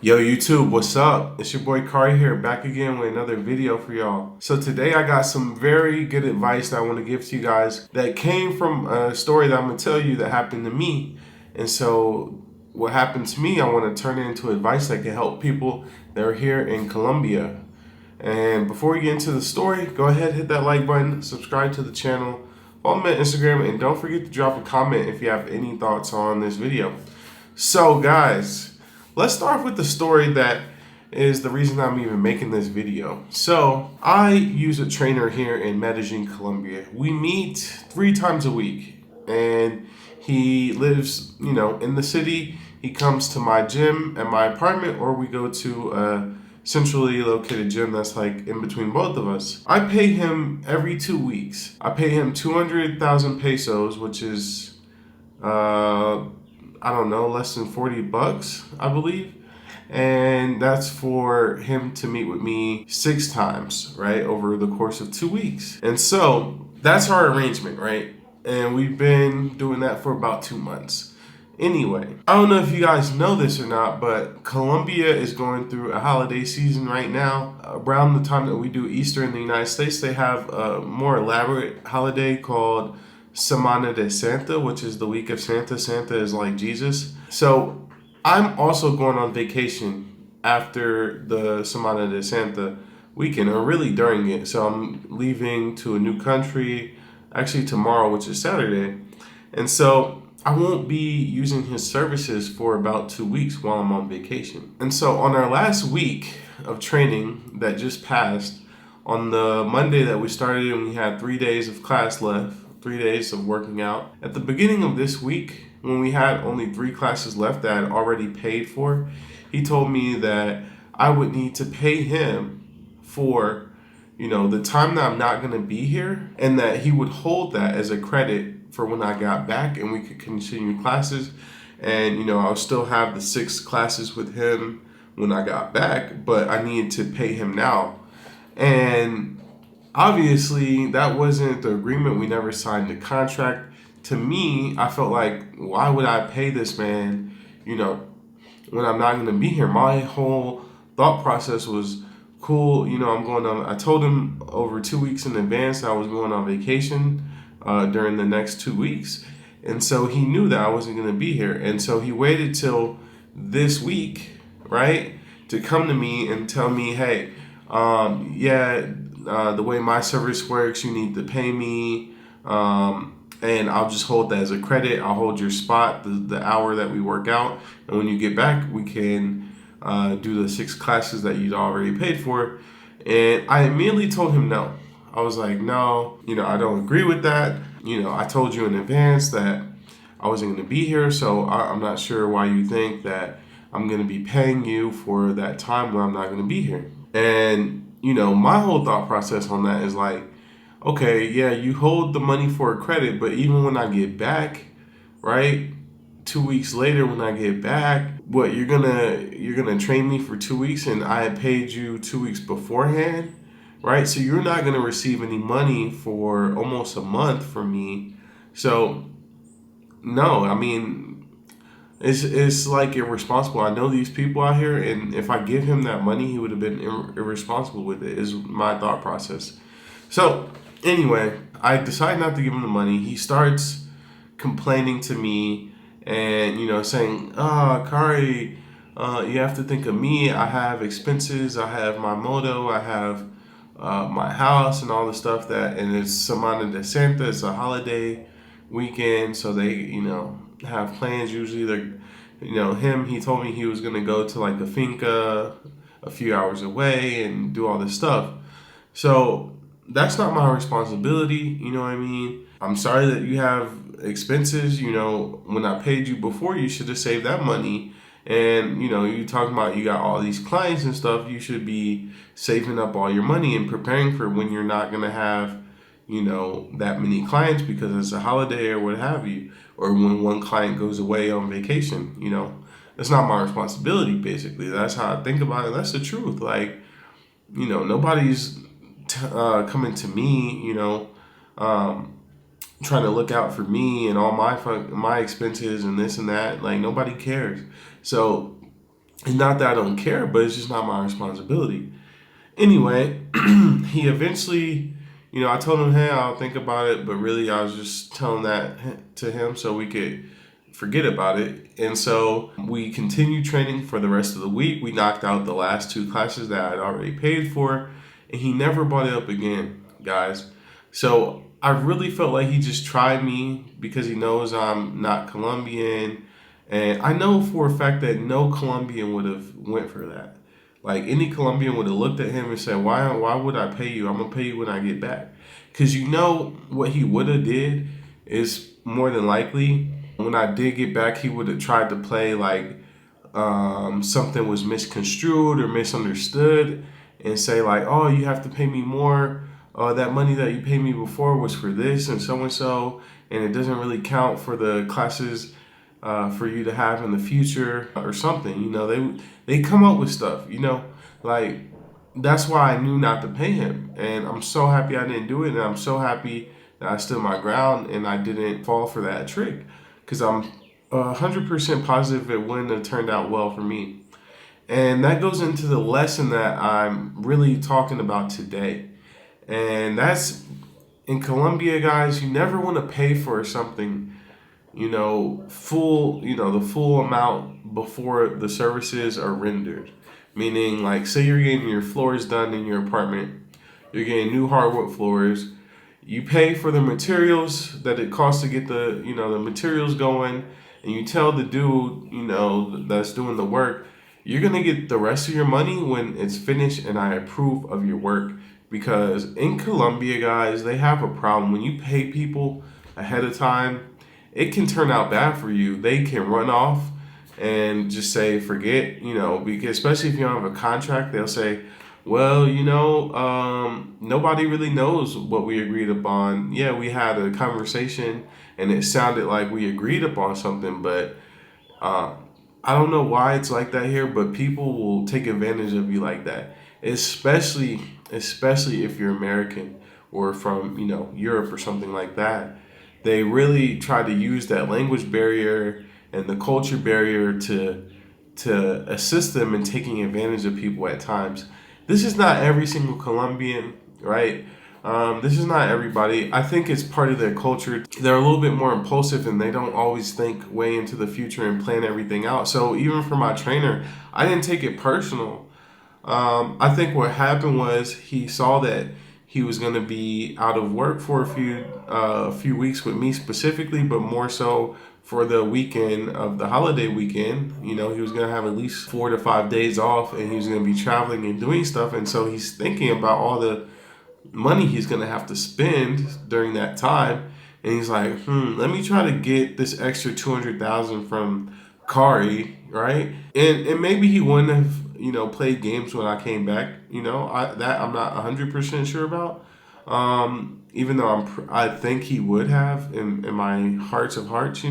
Yo YouTube, what's up? It's your boy Kari here, back again with another video for y'all. So today I got some very good advice that I want to give to you guys that came from a story that I'm going to tell you that happened to me. And so what happened to me, I want to turn it into advice that can help people that are here in Colombia. And before we get into the story, go ahead, hit that like button, subscribe to the channel, follow me on Instagram, and don't forget to drop a comment if you have any thoughts on this video. So guys, let's start with the story that is the reason I'm even making this video. So I use a trainer here in Medellin, Colombia. We meet 3 times a week, and he lives, in the city. He comes to my gym at my apartment, or we go to a centrally located gym that's like in between both of us. I pay him every 2 weeks. I pay him 200,000 pesos, which is I don't know, less than 40 bucks, I believe. And that's for him to meet with me 6 times, right, over the course of 2 weeks. And so that's our arrangement, right? And we've been doing that for about 2 months. Anyway, I don't know if you guys know this or not, but Colombia is going through a holiday season right now. Around the time that we do Easter in the United States, they have a more elaborate holiday called Semana de Santa, which is the week of Santa. Santa is like Jesus. So I'm also going on vacation after the Semana de Santa weekend, or really during it. So I'm leaving to a new country, actually tomorrow, which is Saturday. And so I won't be using his services for about 2 weeks while I'm on vacation. And so on our last week of training that just passed, on the Monday that we started and we had 3 days of class left, 3 days of working out. At the beginning of this week, when we had only 3 classes left that I had already paid for, he told me that I would need to pay him for, the time that I'm not going to be here, and that he would hold that as a credit for when I got back and we could continue classes. And, I'll still have the 6 classes with him when I got back, but I needed to pay him now. And obviously, that wasn't the agreement. We never signed the contract. To me, I felt like, why would I pay this man, when I'm not going to be here? My whole thought process was, cool, I'm going on. I told him over 2 weeks in advance I was going on vacation during the next 2 weeks. And so he knew that I wasn't going to be here. And so he waited till this week, right, to come to me and tell me, hey, the way my service works, you need to pay me, and I'll just hold that as a credit. I'll hold your spot, the hour that we work out, and when you get back, we can do the 6 classes that you'd already paid for. And I immediately told him no. I was like, no, I don't agree with that. I told you in advance that I wasn't going to be here, so I'm not sure why you think that I'm going to be paying you for that time when I'm not going to be here. And my whole thought process on that is like, okay, yeah, you hold the money for a credit, but even when I get back, right, 2 weeks later when I get back, what, you're gonna train me for 2 weeks and I had paid you 2 weeks beforehand, right? So you're not gonna receive any money for almost a month from me. So no, I mean, it's like irresponsible. I know these people out here, and if I give him that money, he would have been irresponsible with it, is my thought process. So anyway, I decide not to give him the money. He starts complaining to me and, saying, Kari, you have to think of me. I have expenses. I have my moto. I have my house and all the stuff and it's Semana de Santa. It's a holiday weekend, so they, have plans. Usually he told me he was going to go to like a finca a few hours away and do all this stuff. So that's not my responsibility. You know what I mean? I'm sorry that you have expenses. When I paid you before, you should have saved that money. And, you talking about you got all these clients and stuff. You should be saving up all your money and preparing for when you're not going to have, that many clients because it's a holiday or what have you, or when one client goes away on vacation. It's not my responsibility, basically. That's how I think about it. That's the truth. Like, nobody's coming to me, trying to look out for me and all my expenses and this and that. Like, nobody cares. So It's not that I don't care, but it's just not my responsibility. Anyway, he eventually, I told him, hey, I'll think about it, but really I was just telling that to him so we could forget about it. And so we continued training for the rest of the week. We knocked out the last two classes that I'd already paid for, and he never brought it up again, guys. So I really felt like he just tried me because he knows I'm not Colombian. And I know for a fact that no Colombian would have went for that. Like any Colombian would have looked at him and said, "Why would I pay you? I'm gonna pay you when I get back." Because what he would have did is more than likely when I did get back, he would have tried to play like something was misconstrued or misunderstood, and say like, "Oh, you have to pay me more. That money that you paid me before was for this and so, and it doesn't really count for the classes." For you to have in the future or something. They come up with stuff. Like that's why I knew not to pay him, and I'm so happy I didn't do it, and I'm so happy that I stood my ground and I didn't fall for that trick, because I'm 100% positive it wouldn't have turned out well for me. And that goes into the lesson that I'm really talking about today, and that's in Colombia, guys. You never want to pay for something the full amount before the services are rendered. Meaning, like, say you're getting your floors done in your apartment, you're getting new hardwood floors, you pay for the materials that it costs to get the materials going, and you tell the dude, that's doing the work, you're gonna get the rest of your money when it's finished, and I approve of your work. Because in Colombia, guys, they have a problem. When you pay people ahead of time, it can turn out bad for you. They can run off and just say, forget, because especially if you don't have a contract, they'll say, well, nobody really knows what we agreed upon. Yeah, we had a conversation and it sounded like we agreed upon something, but uh, I don't know why it's like that here, but people will take advantage of you like that, especially if you're American or from, Europe or something like that. They really try to use that language barrier and the culture barrier to assist them in taking advantage of people at times. This is not every single Colombian, right? This is not everybody. I think it's part of their culture. They're a little bit more impulsive and they don't always think way into the future and plan everything out. So even for my trainer, I didn't take it personal. I think what happened was he saw that he was going to be out of work for a few weeks with me specifically, but more so for the weekend of the holiday weekend. He was going to have at least 4 to 5 days off, and he was going to be traveling and doing stuff. And so he's thinking about all the money he's going to have to spend during that time. And he's like, let me try to get this extra 200,000 from Kari, right? And maybe he wouldn't have, played games when I came back. I'm not 100% sure about. Even though I think he would have in my hearts of hearts.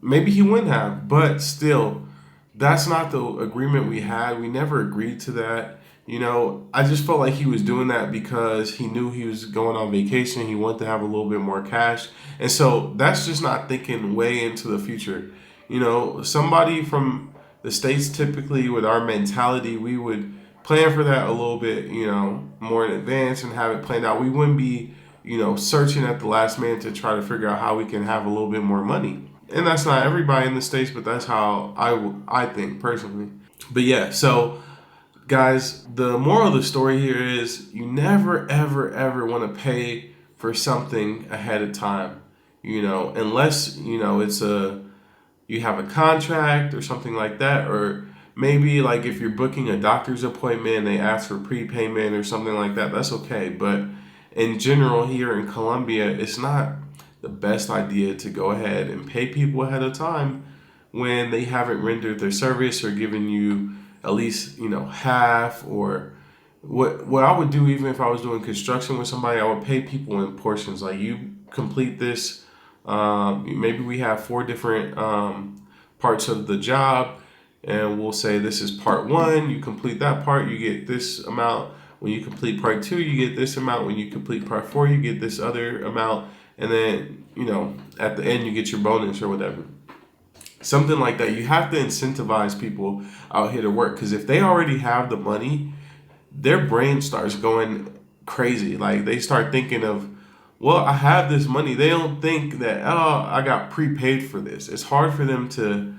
Maybe he wouldn't have, but still, that's not the agreement we had. We never agreed to that. I just felt like he was doing that because he knew he was going on vacation. He wanted to have a little bit more cash. And so that's just not thinking way into the future. Somebody from the States, typically with our mentality, we would plan for that a little bit, more in advance and have it planned out. We wouldn't be, searching at the last minute to try to figure out how we can have a little bit more money. And that's not everybody in the States, but that's how I think personally. But yeah, so guys, the moral of the story here is you never, ever, ever want to pay for something ahead of time, unless, you have a contract or something like that, or maybe like if you're booking a doctor's appointment and they ask for prepayment or something like that, that's okay. But in general, here in Colombia, it's not the best idea to go ahead and pay people ahead of time when they haven't rendered their service or given you at least half. Or what I would do, even if I was doing construction with somebody, I would pay people in portions. Like, you complete this, maybe we have 4 different parts of the job, and we'll say this is part 1. You complete that part, you get this amount. When you complete part 2, you get this amount. When you complete part 4, you get this other amount. And then, at the end, you get your bonus or whatever. something like that. You have to incentivize people out here to work, because if they already have the money, their brain starts going crazy. Like they start thinking of, well, I have this money. They don't think that, oh, I got prepaid for this. It's hard for them to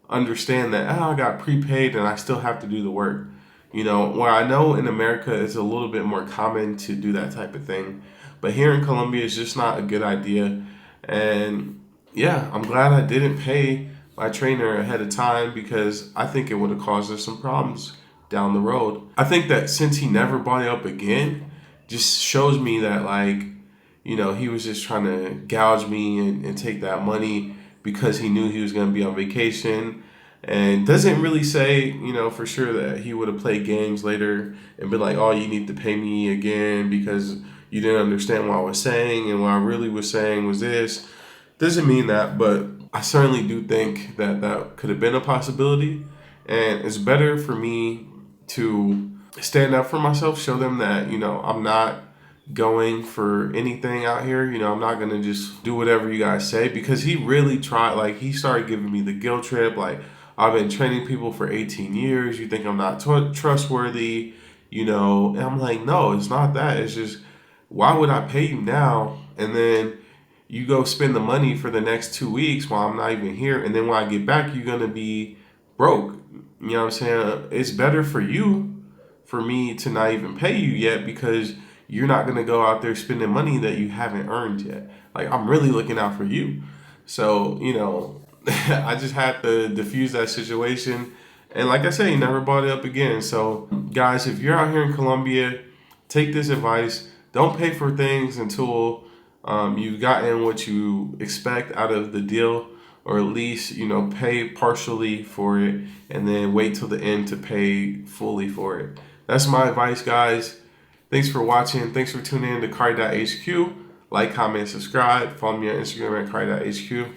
understand that, oh, I got prepaid and I still have to do the work. Where I know in America it's a little bit more common to do that type of thing, but here in Colombia it's just not a good idea. And yeah, I'm glad I didn't pay my trainer ahead of time, because I think it would have caused us some problems down the road. I think that since he never brought it up again, just shows me that, like, he was just trying to gouge me and take that money because he knew he was going to be on vacation, and doesn't really say, for sure that he would have played games later and been like, oh, you need to pay me again because you didn't understand what I was saying, and what I really was saying was this. Doesn't mean that, but I certainly do think that that could have been a possibility. And it's better for me to stand up for myself, show them that, I'm not going for anything out here. I'm not going to just do whatever you guys say, because he really tried. Like, he started giving me the guilt trip. Like, I've been training people for 18 years. You think I'm not trustworthy, And I'm like, no, it's not that. It's just, why would I pay you now? And then you go spend the money for the next 2 weeks while I'm not even here. And then when I get back, you're going to be broke. You know what I'm saying? It's better for you, for me to not even pay you yet, because you're not going to go out there spending money that you haven't earned yet. Like, I'm really looking out for you. So, I just had to diffuse that situation. And like I said, he never brought it up again. So, guys, if you're out here in Colombia, take this advice. Don't pay for things until you've gotten what you expect out of the deal, or at least, pay partially for it, and then wait till the end to pay fully for it. That's my advice, guys. Thanks for watching. Thanks for tuning in to Kari.HQ. Like, comment, subscribe. Follow me on Instagram at Kari.HQ.